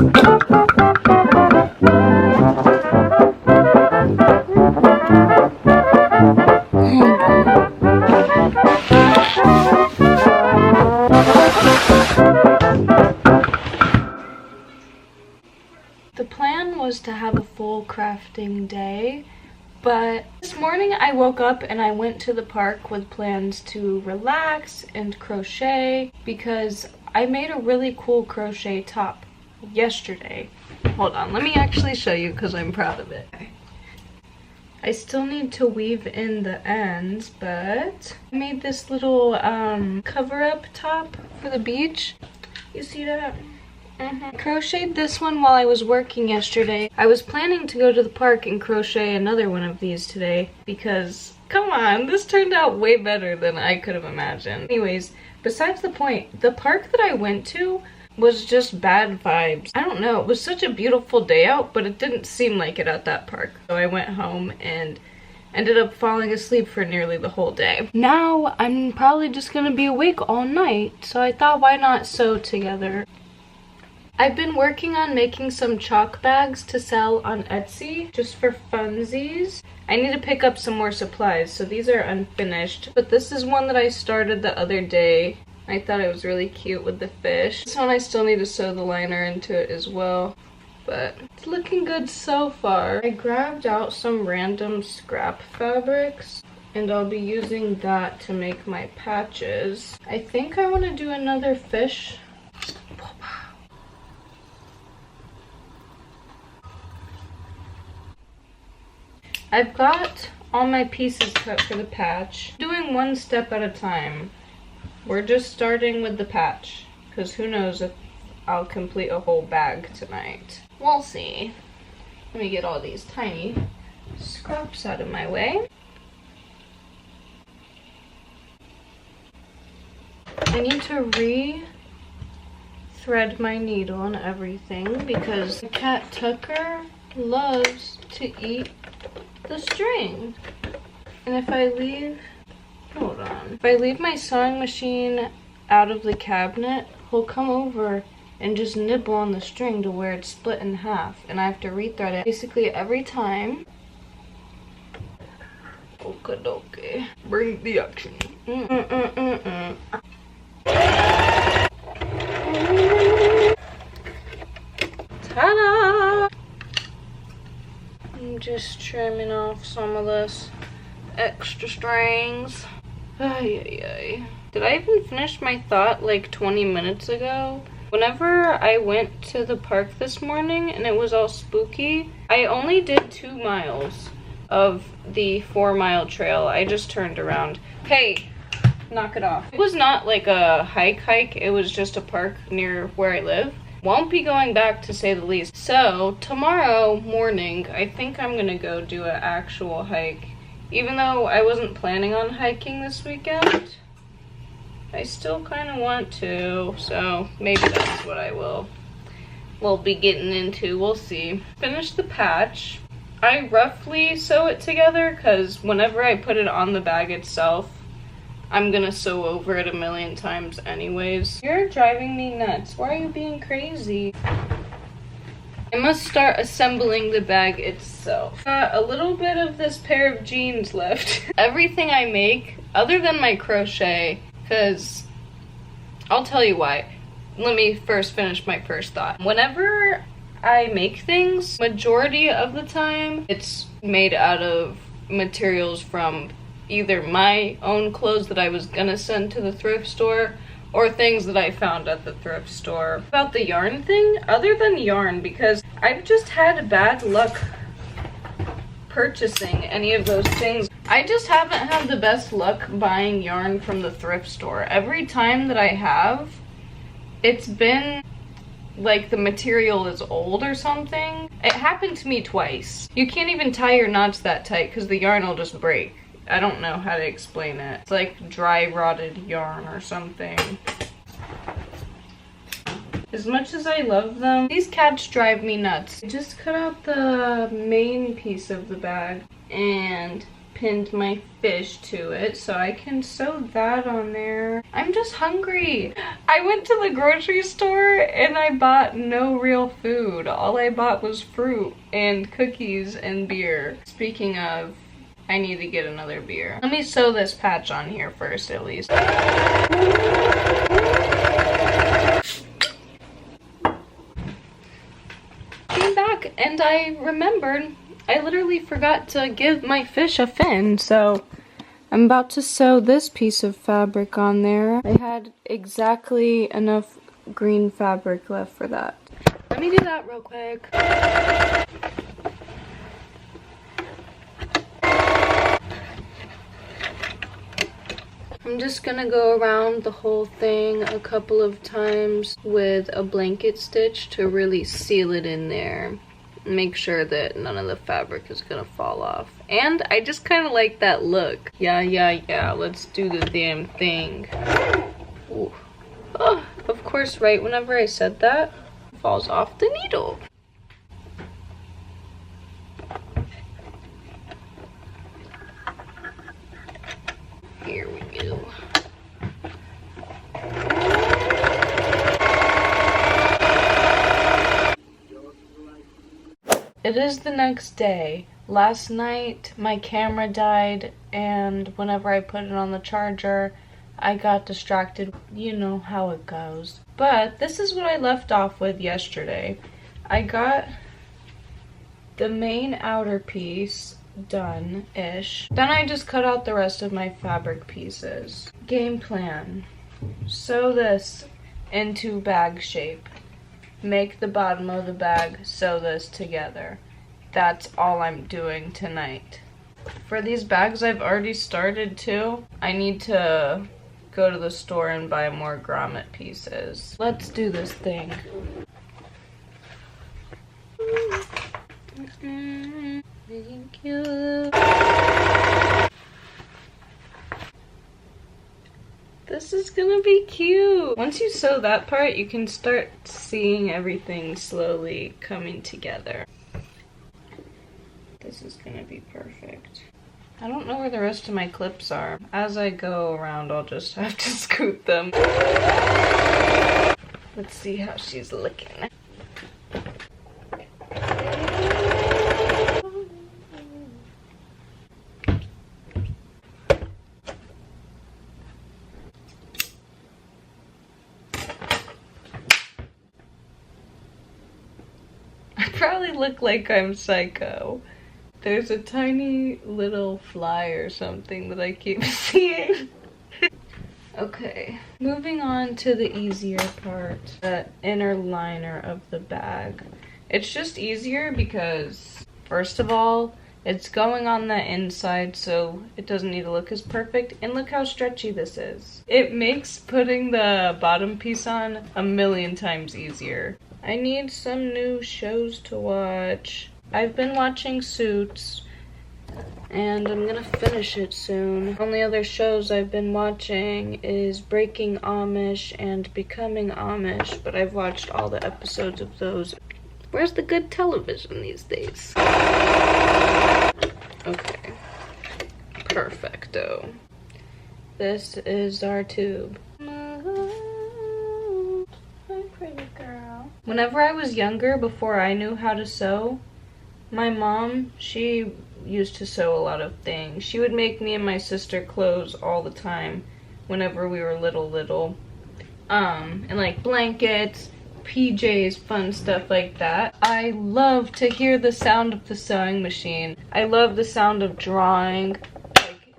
The plan was to have a full crafting day, but this morning I woke up and I went to the park with plans to relax and crochet because I made a really cool crochet top yesterday. Hold on, let me actually show you because I'm proud of it. I still need to weave in the ends, but I made this little cover-up top for the beach. You see that? I crocheted this one while I was working yesterday. I was planning to go to the park and crochet another one of these today because, come on, this turned out way better than I could have imagined. Anyways, besides the point, the park that I went to was just bad vibes. I don't know, it was such a beautiful day out, but it didn't seem like it at that park. So I went home and ended up falling asleep for nearly the whole day. Now I'm probably just gonna be awake all night, so I thought why not sew together. I've been working on making some chalk bags to sell on Etsy, just for funsies. I need to pick up some more supplies, so these are unfinished. But this is one that I started the other day. I thought it was really cute with the fish. This one I still need to sew the liner into it as well. But it's looking good so far. I grabbed out some random scrap fabrics, and I'll be using that to make my patches. I think I want to do another fish. I've got all my pieces cut for the patch. Doing one step at a time. We're just starting with the patch, because who knows if I'll complete a whole bag tonight. We'll see. Let me get all these tiny scraps out of my way. I need to re-thread my needle and everything because cat Tucker loves to eat the string. And if I leave, hold on, if I leave my sewing machine out of the cabinet, he'll come over and just nibble on the string to where it's split in half, and I have to rethread it basically every time. Okay, bring the action. Ta-da! I'm just trimming off some of this extra strings. Ay. Did I even finish my thought like 20 minutes ago? Whenever I went to the park this morning and it was all spooky, I only did 2 miles of the 4-mile trail. I just turned around. Hey, knock it off. It was not like a hike, it was just a park near where I live. Won't be going back, to say the least. So tomorrow morning, I think I'm gonna go do an actual hike. Even though I wasn't planning on hiking this weekend, I still kind of want to. So maybe that's what I will be getting into. We'll see. Finish the patch. I roughly sew it together because whenever I put it on the bag itself, I'm gonna sew over it 1,000,000 times anyways. You're driving me nuts. Why are you being crazy? I must start assembling the bag itself. A little bit of this pair of jeans left. Everything I make, other than my crochet, because I'll tell you why. Let me first finish my first thought. Whenever I make things, majority of the time, it's made out of materials from either my own clothes that I was gonna send to the thrift store or things that I found at the thrift store. About the yarn thing, other than yarn, because I've just had bad luck purchasing any of those things. I just haven't had the best luck buying yarn from the thrift store. Every time that I have, it's been like the material is old or something. It happened to me twice. You can't even tie your knots that tight because the yarn will just break. I don't know how to explain it. It's like dry rotted yarn or something. As much as I love them, these cats drive me nuts. I just cut out the main piece of the bag and pinned my fish to it so I can sew that on there. I'm just hungry. I went to the grocery store and I bought no real food. All I bought was fruit and cookies and beer. Speaking of, I need to get another beer. Let me sew this patch on here first at least. Came back and I remembered I literally forgot to give my fish a fin, so I'm about to sew this piece of fabric on there. I had exactly enough green fabric left for that. Let me do that real quick. I'm just gonna go around the whole thing a couple of times with a blanket stitch to really seal it in there. Make sure that none of the fabric is gonna fall off. And I just kind of like that look. Yeah, let's do the damn thing. Ooh. Oh, of course, right whenever I said that, it falls off the needle. Here we go. It is the next day. Last night my camera died and whenever I put it on the charger I got distracted. You know how it goes. But this is what I left off with yesterday. I got the main outer piece done-ish. Then I just cut out the rest of my fabric pieces. Game plan. Sew this into bag shape. Make the bottom of the bag, sew this together. That's all I'm doing tonight. For these bags I've already started too. I need to go to the store and buy more grommet pieces. Let's do this thing. Thank you. This is gonna be cute. Once you sew that part, you can start seeing everything slowly coming together. This is gonna be perfect. I don't know where the rest of my clips are. As I go around, I'll just have to scoot them. Let's see how she's looking. Probably look like I'm psycho. There's a tiny little fly or something that I keep seeing. Okay, moving on to the easier part, the inner liner of the bag. It's just easier because, first of all, it's going on the inside so it doesn't need to look as perfect, and look how stretchy this is. It makes putting the bottom piece on a million times easier. I need some new shows to watch. I've been watching Suits, and I'm gonna finish it soon. Only other shows I've been watching is Breaking Amish and Becoming Amish, but I've watched all the episodes of those. Where's the good television these days? Okay. Perfecto. This is our tube. Whenever I was younger, before I knew how to sew, my mom, she used to sew a lot of things. She would make me and my sister clothes all the time whenever we were little. And like blankets, PJs, fun stuff like that. I love to hear the sound of the sewing machine. I love the sound of drawing. Like,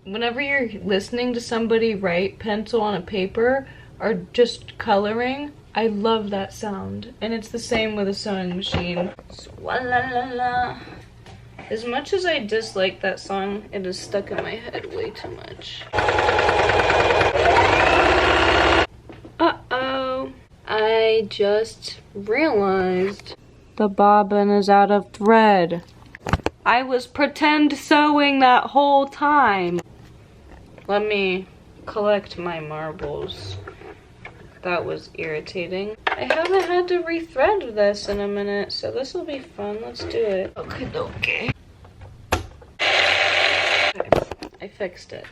whenever you're listening to somebody write pencil on a paper or just coloring, I love that sound, and it's the same with a sewing machine. Swalala. As much as I dislike that song, it is stuck in my head way too much. Uh-oh. I just realized the bobbin is out of thread. I was pretend sewing that whole time. Let me collect my marbles. That was irritating. I haven't had to rethread this in a minute, so this will be fun. Let's do it. Okay. I fixed it.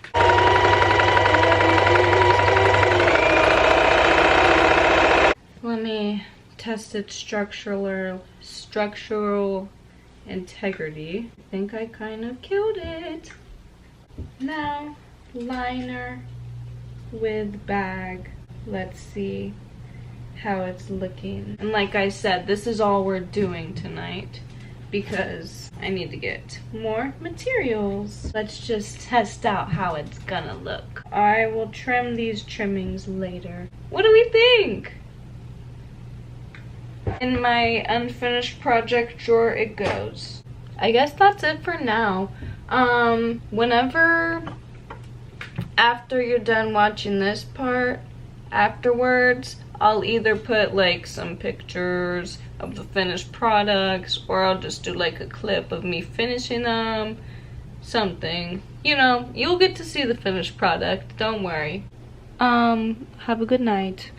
Let me test its structural integrity. I think I kind of killed it. Now, liner with bag. Let's see how it's looking. And like I said, this is all we're doing tonight because I need to get more materials. Let's just test out how it's gonna look. I will trim these trimmings later. What do we think? In my unfinished project drawer it goes. I guess that's it for now. Whenever after you're done watching this part, afterwards, I'll either put like some pictures of the finished products, or I'll just do like a clip of me finishing them, something. You know, you'll get to see the finished product, don't worry. Have a good night.